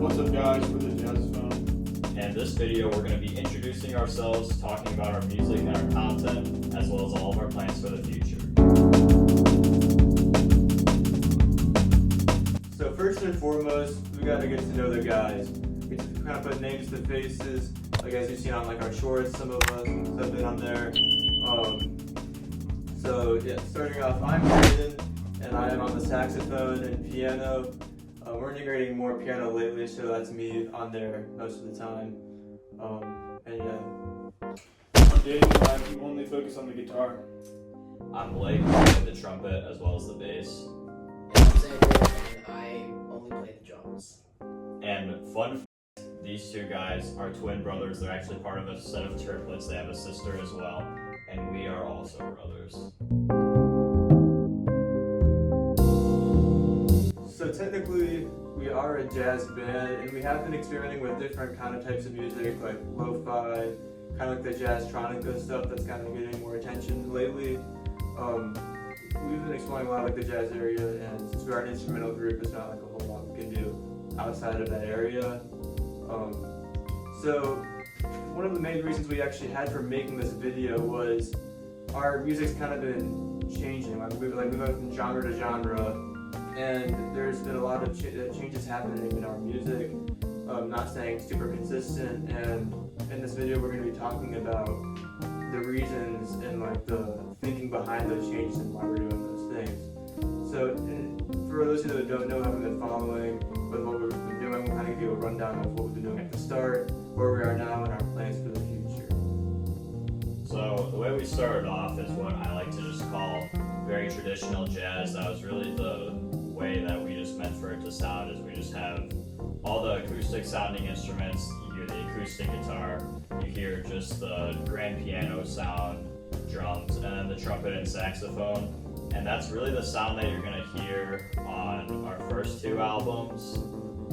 What's up guys, we're the Jazzaphone. And in this video we're going to be introducing ourselves, talking about our music and our content, as well as all of our plans for the future. So first and foremost, we got to get to know the guys. We kind of put names to faces, like as you've seen on like our shorts, some of us have been on there. So yeah, starting off, I'm Brandon, and I am on the saxophone and piano. We're integrating more piano lately, so that's me on there most of the time. And yeah. I'm Daniel, I only focus on the guitar. I'm Blake, I play the trumpet as well as the bass. And I'm Xander, and I only play the drums. And fun fact, these two guys are twin brothers. They're actually part of a set of triplets. They have a sister as well, and we are also brothers. So technically, we are a jazz band, and we have been experimenting with different kind of types of music, like lo-fi, kind of like the jazz-tronica stuff that's kind of getting more attention lately. We've been exploring a lot like the jazz area, and since we are an instrumental group, it's not like a whole lot we can do outside of that area. So one of the main reasons we actually had for making this video was our music's kind of been changing. We've gone from genre to genre, and there's been a lot of changes happening in our music, not staying super consistent. And in this video, we're going to be talking about the reasons and like the thinking behind those changes and why we're doing those things. So for those of you that don't know, haven't been following with what we've been doing, we'll kind of give you a rundown of what we've been doing at the start, where we are now, and our plans for the future. So the way we started off is what I like to just call very traditional jazz. That was really the way that we just meant for it to sound, is we just have all the acoustic sounding instruments. You hear the acoustic guitar, you hear just the grand piano sound, drums, and then the trumpet and saxophone. And that's really the sound that you're going to hear on our first two albums,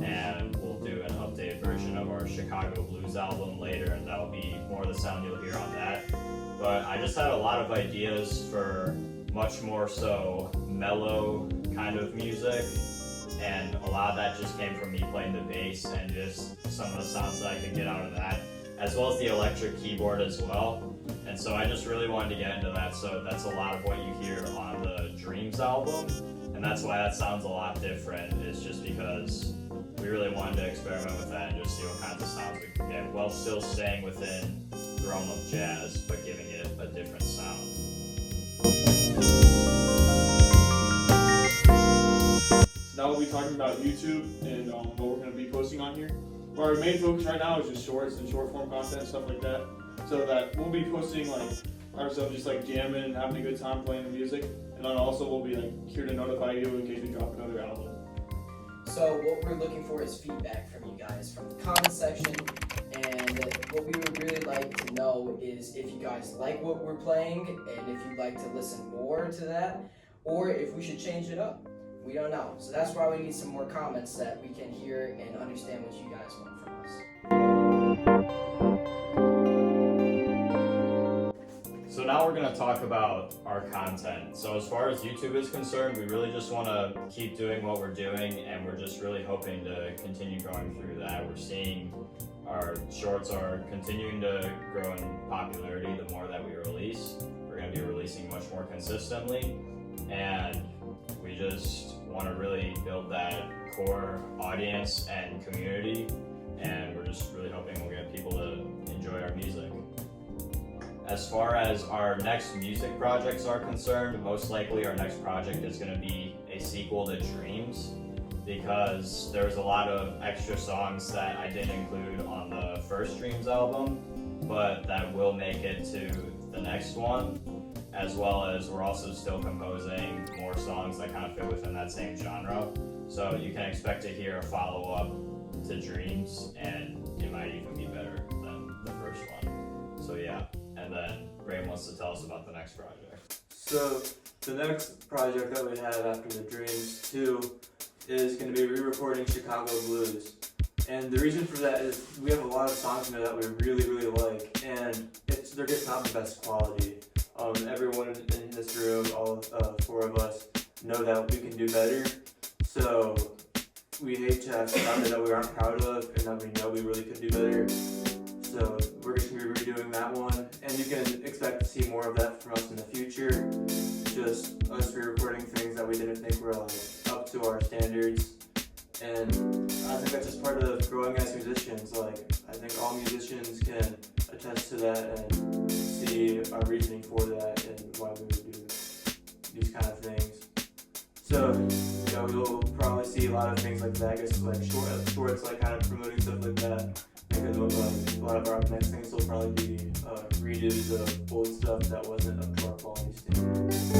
and we'll do an updated version of our Chicago Blues album later, and that'll be more the sound you'll hear on that. But I just had a lot of ideas for much more so mellow kind of music, and a lot of that just came from me playing the bass and just some of the sounds that I could get out of that, as well as the electric keyboard as well. And so I just really wanted to get into that, so that's a lot of what you hear on the Dreams album, and that's why that sounds a lot different. It's just because we really wanted to experiment with that and just see what kinds of sounds we could get, while still staying within the realm of jazz, but giving it a different sound. Now we'll be talking about YouTube and what we're going to be posting on here. Well, our main focus right now is just shorts and short form content, stuff like that. So that we'll be posting like ourselves just like jamming and having a good time playing the music. And then also we'll be like here to notify you in case we drop another album. So what we're looking for is feedback from you guys from the comment section, and what we would really like to know is if you guys like what we're playing, and if you'd like to listen more to that, or if we should change it up. We don't know. So that's why we need some more comments that we can hear and understand what you guys want from us. So now we're going to talk about our content. So as far as YouTube is concerned, we really just want to keep doing what we're doing, and we're just really hoping to continue going through that. We're seeing our shorts are continuing to grow in popularity the more that we release. We're going to be releasing much more consistently, and we just want to really build that core audience and community, and we're just really hoping we'll get people to enjoy our music. As far as our next music projects are concerned, most likely our next project is going to be a sequel to Dreams, because there's a lot of extra songs that I didn't include on the first Dreams album, but that will make it to the next one, as well as we're also still composing more songs that kind of fit within that same genre. So you can expect to hear a follow-up to Dreams, and it might even be better than the first one. So yeah. And then Ray wants to tell us about the next project. So the next project that we have after the Dreams 2 is going to be re-recording Chicago Blues. And the reason for that is we have a lot of songs in there that we really, really like, and they're just not the best quality. Everyone in this room, all four of us, know that we can do better. So we hate to have stuff out there that we aren't proud of and that we know we really could do better. So we're just going to be redoing that one, and you can expect to see more of that from us in the future. Just us re-recording things that we didn't think were like up to our standards, and I think that's just part of growing as musicians. Like I think all musicians can attest to that and see our reasoning for that and why we would do these kind of things. So you'll probably see a lot of things like that. I guess like shorts, like kind of promoting stuff like that. Because a lot of our next things will probably be redos of old stuff that wasn't up to our quality standards.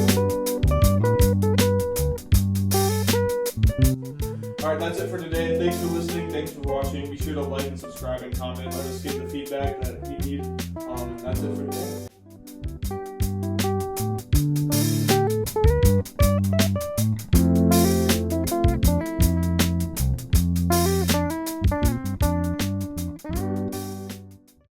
Alright, that's it for today. Thanks for listening, thanks for watching. Be sure to like and subscribe and comment. Let us get the feedback that you need. That's it for today.